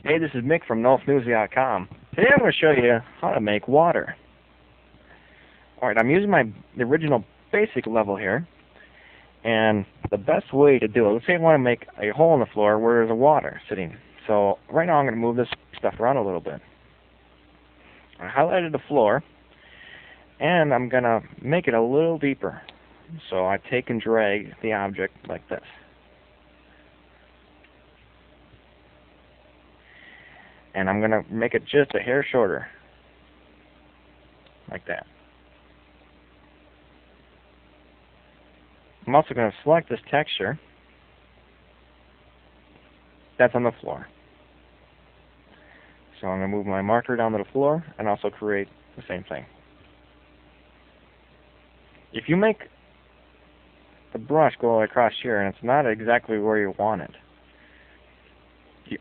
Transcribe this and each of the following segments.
Hey, this is Mick from NOLFnews.com. Today I'm going to show you how to make water. Alright, I'm using the original basic level here, and the best way to do it, let's say I want to make a hole in the floor where there's a water sitting. So right now I'm going to move this stuff around a little bit. I highlighted the floor, and I'm going to make it a little deeper. So I take and drag the object like this. And I'm going to make it just a hair shorter, like that. I'm also going to select this texture that's on the floor. So I'm going to move my marker down to the floor and also create the same thing. If you make the brush go across here and it's not exactly where you want it,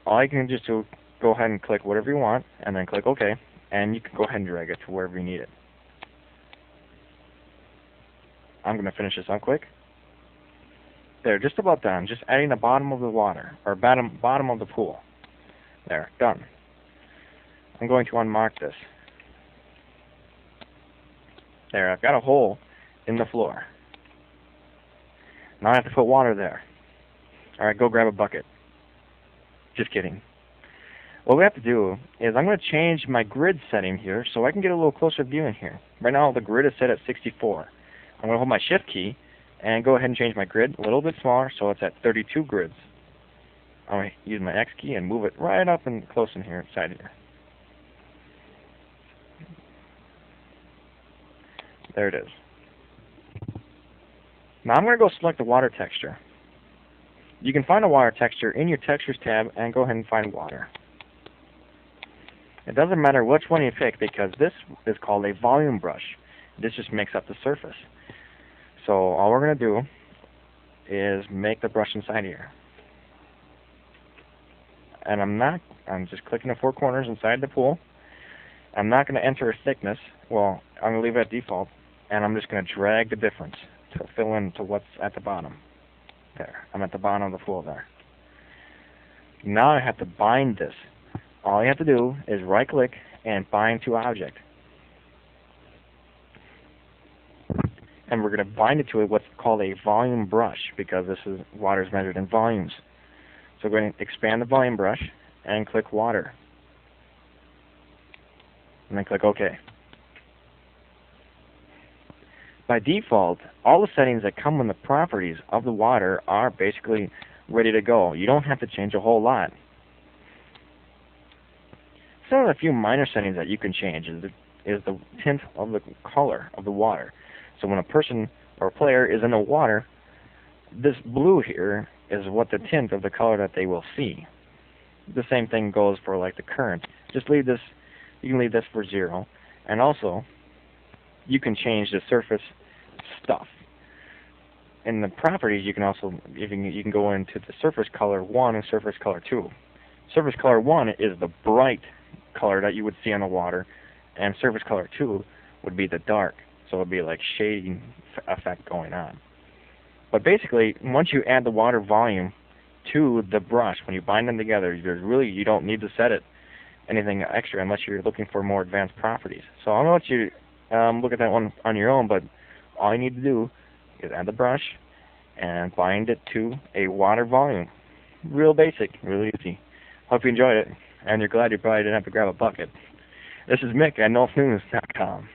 all you can just do, go ahead and click whatever you want and then click OK, and you can go ahead and drag it to wherever you need it. I'm going to finish this up quick. There, just about done. Just adding the bottom of the water, or bottom of the pool. There, done. I'm going to unmark this. There, I've got a hole in the floor. Now I have to put water there. Alright, go grab a bucket. Just kidding. What we have to do is I'm going to change my grid setting here so I can get a little closer view in here. Right now the grid is set at 64. I'm going to hold my shift key and go ahead and change my grid a little bit smaller so it's at 32 grids. I'm going to use my X key and move it right up and close in here, inside here. There it is. Now I'm going to go select the water texture. You can find a water texture in your textures tab and go ahead and find water. It doesn't matter which one you pick because this is called a volume brush. This just makes up the surface. So all we're going to do is make the brush inside here. And I'm just clicking the four corners inside the pool. I'm not going to enter a thickness. Well, I'm going to leave it at default. And I'm just going to drag the difference to fill in to what's at the bottom. There, I'm at the bottom of the pool there. Now I have to bind this. All you have to do is right click and bind to object. And we're going to bind it to what's called a volume brush because this is water is measured in volumes. So we're going to expand the volume brush and click water. And then click OK. By default, all the settings that come in the properties of the water are basically ready to go. You don't have to change a whole lot. Some of the few minor settings that you can change is the tint of the color of the water. So when a person or a player is in the water, this blue here is what the tint of the color that they will see. The same thing goes for like the current. Just leave this, you can leave this for 0. And also, you can change the surface stuff. In the properties, you can also you can go into the surface color 1 and surface color 2. Surface color 1 is the bright color that you would see on the water, and surface color 2 would be the dark. So it would be like shading effect going on. But basically, once you add the water volume to the brush, when you bind them together, you don't need to set it anything extra unless you're looking for more advanced properties. So I'm going to let you look at that one on your own, but all you need to do is add the brush and bind it to a water volume. Real basic, really easy. Hope you enjoyed it, and you're glad you probably didn't have to grab a bucket. This is Mick at NOLFnews.com.